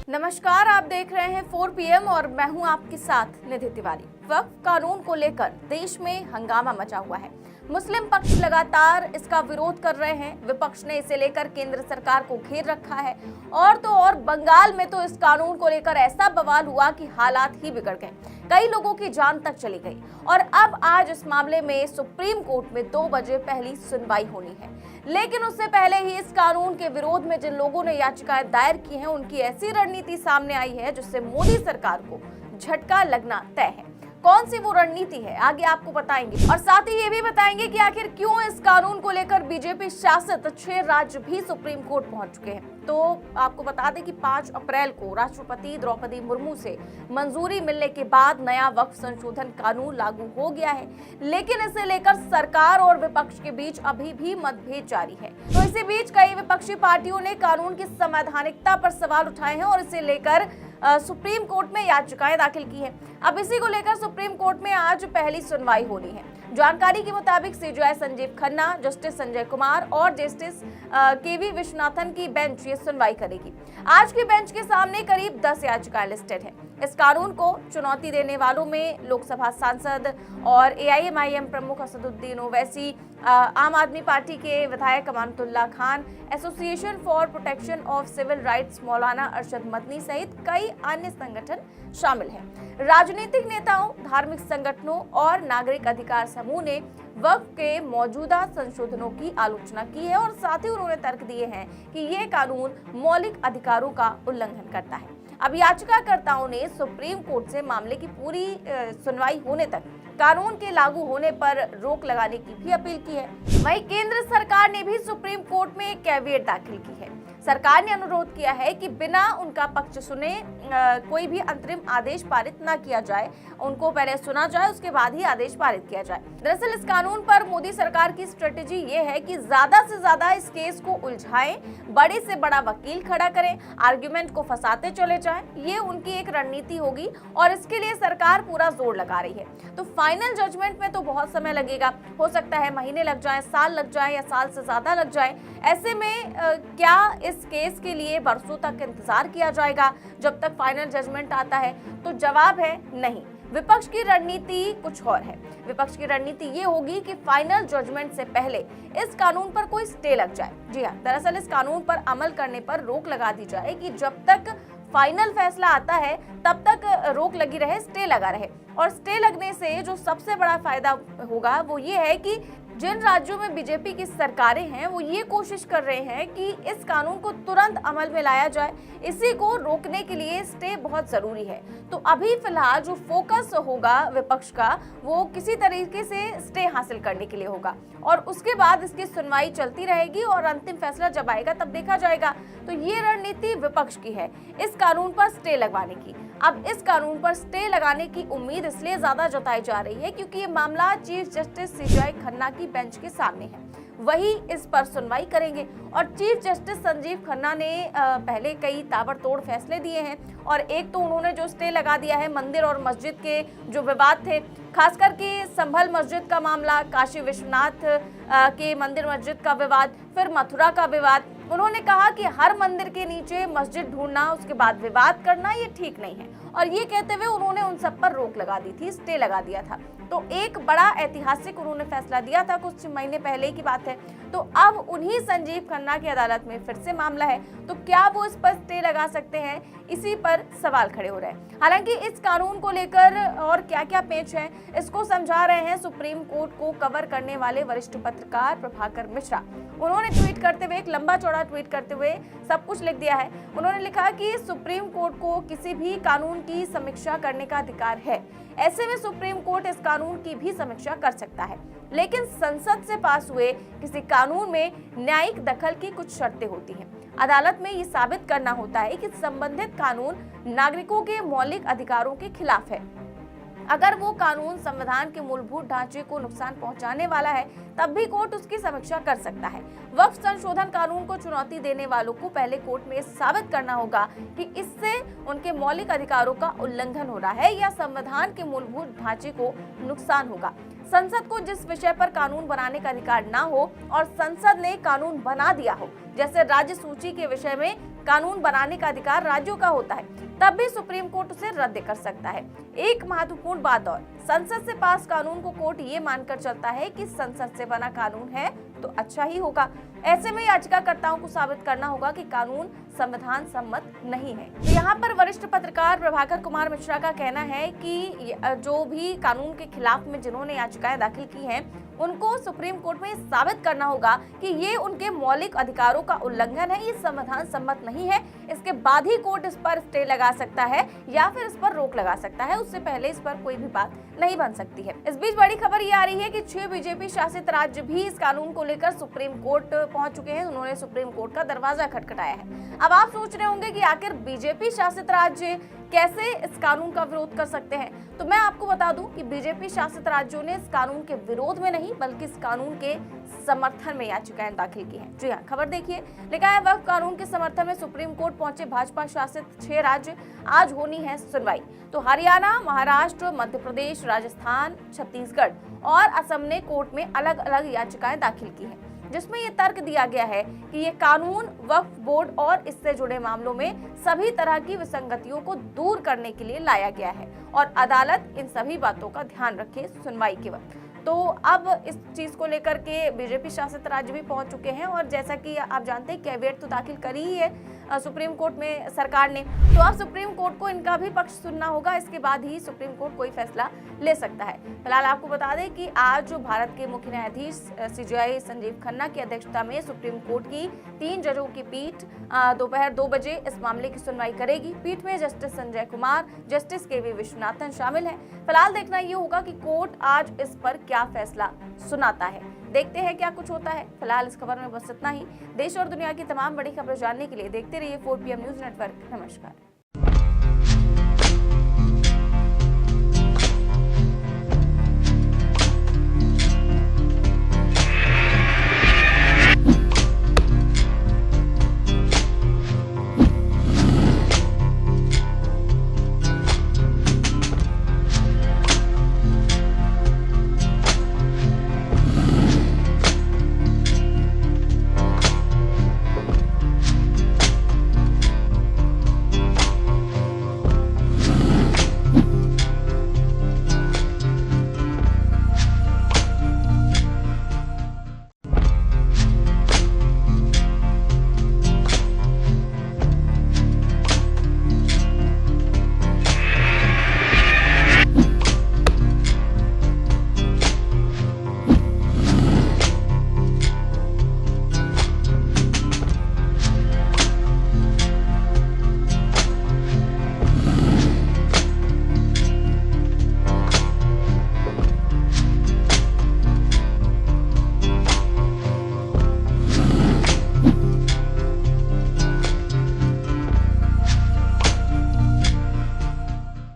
नमस्कार, आप देख रहे हैं 4 PM और मैं हूं आपके साथ निधि तिवारी। वक्फ कानून को लेकर देश में हंगामा मचा हुआ है। मुस्लिम पक्ष लगातार इसका विरोध कर रहे हैं। विपक्ष ने इसे लेकर केंद्र सरकार को घेर रखा है और तो और बंगाल में तो इस कानून को लेकर ऐसा बवाल हुआ कि हालात ही बिगड़ गए, कई लोगों की जान तक चली गई। और अब आज इस मामले में सुप्रीम कोर्ट में 2 बजे पहली सुनवाई होनी है। लेकिन उससे पहले ही इस कानून के विरोध में जिन लोगों ने याचिकाएं दायर की हैं, उनकी ऐसी रणनीति सामने आई है जिससे मोदी सरकार को झटका लगना तय है। कौन सी वो रणनीति है, आगे आपको बताएंगे और साथ ही ये भी बताएंगे कि आखिर क्यों इस कानून को लेकर बीजेपी शासित 6 राज्य भी सुप्रीम कोर्ट पहुंच चुके हैं। तो आपको बता दें कि 5 अप्रैल को राष्ट्रपति द्रौपदी मुर्मू से मंजूरी मिलने के बाद नया वक्फ संशोधन कानून लागू हो गया है, लेकिन इसे लेकर सरकार और विपक्ष के बीच अभी भी मतभेद जारी है। तो इसी बीच कई विपक्षी पार्टियों ने कानून की संवैधानिकता पर सवाल उठाए हैं और इसे लेकर सुप्रीम कोर्ट में याचिकाएं दाखिल की है। अब इसी को लेकर सुप्रीम कोर्ट में आज पहली सुनवाई होनी है। जानकारी के मुताबिक सीजेआई संजीव खन्ना, जस्टिस संजय कुमार और जस्टिस केवी विश्वनाथन की बेंच ये सुनवाई करेगी। आज की बेंच के सामने करीब 10 याचिकाएं लिस्टेड हैं। इस कानून को चुनौती देने वालों में लोकसभा सांसद और AIMIM प्रमुख असदुद्दीन ओवैसी, आम आदमी पार्टी के विधायक Amanatullah Khan, association for protection of civil rights Maulana Arshad Madani सहित कई अन्य संगठन शामिल हैं। राजनीतिक नेताओं, धार्मिक संगठनों और नागरिक अधिकार समूह ने वक्फ के मौजूदा संशोधनों की आलोचना की है और साथ ही उन्होंने तर्क दिए हैं कि ये कानून मौलिक अधिकारों का उल्लंघन करता है। अब याचिकाकर्ताओं ने सुप्रीम कोर्ट से मामले की पूरी सुनवाई होने तक कानून के लागू होने पर रोक लगाने की भी अपील की है। वहीं केंद्र सरकार ने भी सुप्रीम कोर्ट में एक कैविएट दाखिल की है। सरकार ने अनुरोध किया है कि बिना उनका पक्ष सुने कोई भी अंतरिम आदेश पारित न किया जाए, उनको पहले सुना जाए, उसके बाद ही आदेश पारित किया जाए। दरअसल इस कानून पर मोदी सरकार की स्ट्रेटेजी ये है कि ज्यादा से ज्यादा इस केस को उलझाएं, बड़े से बड़ा वकील खड़ा करें, आर्गुमेंट को फंसाते चले जाएं। ये उनकी एक रणनीति होगी और इसके लिए सरकार पूरा जोर लगा रही है। तो फाइनल जजमेंट में तो बहुत समय लगेगा, हो सकता है महीने लग जाए, साल लग जाए या साल से ज्यादा लग जाए। ऐसे में क्या इस केस के लिए बरसों तक इंतजार किया जाएगा जब तक फाइनल जजमेंट आता है? तो जवाब है नहीं। विपक्ष की रणनीति कुछ और है। विपक्ष की रणनीति ये होगी कि फाइनल जजमेंट से पहले इस कानून पर कोई स्टे लग जाए। जी हाँ, दरअसल इस कानून पर अमल करने पर रोक लगा दी जाए कि जब तक फाइनल फैसला आता है तब तक रोक लगी रहे, स्टे लगा रहे। और स्टे लगने से जो सबसे बड़ा फायदा होगा वो ये है कि जिन राज्यों में बीजेपी की सरकारें हैं वो ये कोशिश कर रहे हैं कि इस कानून को तुरंत अमल में लाया जाए। इसी को रोकने के लिए स्टे बहुत जरूरी है। तो अभी फिलहाल जो फोकस होगा विपक्ष का वो किसी तरीके से स्टे हासिल करने के लिए होगा और उसके बाद इसकी सुनवाई चलती रहेगी और अंतिम फैसला जब आएगा तब देखा जाएगा। तो ये रणनीति विपक्ष की है इस कानून पर स्टे लगवाने की। अब इस कानून पर स्टे लगाने की उम्मीद इसलिए ज्यादा जताई जा रही है क्योंकि ये मामला चीफ जस्टिस सीजेआई खन्ना की बेंच के सामने है। वही इस पर सुनवाई करेंगे और चीफ जस्टिस संजीव खन्ना ने पहले कई ताबड़तोड़ फैसले दिए हैं और एक तो उन्होंने जो स्टे लगा दिया है मंदिर और मस्जिद के जो विवाद थे, खासकर के संभल मस्जिद का मामला, काशी विश्वनाथ के मंदिर मस्जिद का विवाद, फिर मथुरा का विवाद। उन्होंने कहा कि हर मंदिर के नीचे मस्जिद ढूंढना, उसके बाद विवाद करना ये ठीक नहीं है और ये कहते हुए उन्होंने उन सब पर रोक लगा दी थी, स्टे लगा दिया था। तो एक बड़ा ऐतिहासिक उन्होंने फैसला दिया था, कुछ महीने पहले की बात है। तो अब उन्हीं संजीव खन्ना की अदालत में फिर से मामला है, तो क्या वो इस पर स्टे लगा सकते हैं? इसी पर सवाल खड़े हो रहे हैं। हालांकि इस कानून को लेकर और क्या क्या पेच है इसको समझा रहे हैं सुप्रीम कोर्ट को कवर करने वाले वरिष्ठ पत्रकार प्रभाकर मिश्रा। उन्होंने ट्वीट करते हुए, एक लंबा चौड़ा ट्वीट करते हुए सब कुछ लिख दिया है। उन्होंने लिखा कि सुप्रीम कोर्ट को किसी भी कानून की समीक्षा करने का अधिकार है। ऐसे में सुप्रीम कोर्ट इस कानून की भी समीक्षा कर सकता है, लेकिन संसद से पास हुए किसी कानून में न्यायिक दखल की कुछ शर्तें होती हैं। अदालत में ये साबित करना होता है कि संबंधित कानून नागरिकों के मौलिक अधिकारों के खिलाफ है। अगर वो कानून संविधान के मूलभूत ढांचे को नुकसान पहुंचाने वाला है तब भी कोर्ट उसकी समीक्षा कर सकता है। वक्फ संशोधन कानून को चुनौती देने वालों को पहले कोर्ट में साबित करना होगा कि इससे उनके मौलिक अधिकारों का उल्लंघन हो रहा है या संविधान के मूलभूत ढांचे को नुकसान होगा। संसद को जिस विषय पर कानून बनाने का अधिकार ना हो और संसद ने कानून बना दिया हो, जैसे राज्य सूची के विषय में कानून बनाने का अधिकार राज्यों का होता है, तब भी सुप्रीम कोर्ट उसे रद्द कर सकता है। एक महत्वपूर्ण बात और, संसद से पास कानून को कोर्ट ये मानकर चलता है कि संसद से बना कानून है तो अच्छा ही होगा। ऐसे में याचिकाकर्ताओं को साबित करना होगा कि कानून संविधान सम्मत नहीं है। यहाँ पर वरिष्ठ पत्रकार प्रभाकर कुमार मिश्रा का कहना है कि जो भी कानून के खिलाफ में जिन्होंने याचिकाएं दाखिल की हैं, उनको सुप्रीम कोर्ट में साबित करना होगा कि ये उनके मौलिक अधिकारों का उल्लंघन है, ये संविधान सम्मत नहीं है। इसके बाद ही कोर्ट इस पर स्टे लगा सकता है या फिर इस पर रोक लगा सकता है, उससे पहले इस पर कोई भी बात नहीं बन सकती है। इस बीच बड़ी खबर ये आ रही है कि 6 बीजेपी शासित राज्य भी इस कानून को लेकर सुप्रीम कोर्ट पहुंच चुके हैं। उन्होंने सुप्रीम कोर्ट का दरवाजा खटखटाया है। अब आप सोच रहे होंगे कि आखिर बीजेपी शासित राज्य कैसे इस कानून का विरोध कर सकते हैं, तो मैं आपको बता दूं कि बीजेपी शासित राज्यों ने इस कानून के विरोध में नहीं बल्कि इस कानून के समर्थन में याचिकाएं दाखिल की हैं। जी हाँ, खबर देखिए, लिखा है वक्फ कानून के समर्थन में सुप्रीम कोर्ट पहुंचे भाजपा शासित 6 राज्य, आज होनी है सुनवाई। तो हरियाणा, महाराष्ट्र, मध्य प्रदेश, राजस्थान, छत्तीसगढ़ और असम ने कोर्ट में अलग अलग याचिकाएं दाखिल की हैं, जिसमें ये तर्क दिया गया है कि ये कानून वक्फ बोर्ड और इससे जुड़े मामलों में सभी तरह की विसंगतियों को दूर करने के लिए लाया गया है और अदालत इन सभी बातों का ध्यान रखे सुनवाई के वक्त। तो अब इस चीज को लेकर के बीजेपी शासित राज्य भी पहुंच चुके हैं और जैसा कि आप जानते हैं कैविएट तो दाखिल करी ही है सुप्रीम कोर्ट में सरकार ने, तो अब सुप्रीम कोर्ट को इनका भी पक्ष सुनना होगा। इसके बाद ही सुप्रीम कोर्ट कोई फैसला ले सकता है। फिलहाल आपको बता दें कि आज जो भारत के मुख्य न्यायाधीश सीजेआई संजीव खन्ना की अध्यक्षता में सुप्रीम कोर्ट की 3 जजों की पीठ दोपहर 2 बजे इस मामले की सुनवाई करेगी। पीठ में जस्टिस संजय कुमार, जस्टिस के वी विश्वनाथन शामिल हैं। फिलहाल देखना ये होगा कि कोर्ट आज इस पर क्या फैसला सुनाता है। देखते हैं क्या कुछ होता है। फिलहाल इस खबर में बस इतना ही। देश और दुनिया की तमाम बड़ी खबरें जानने के लिए देखते रहिए 4 PM न्यूज नेटवर्क। नमस्कार।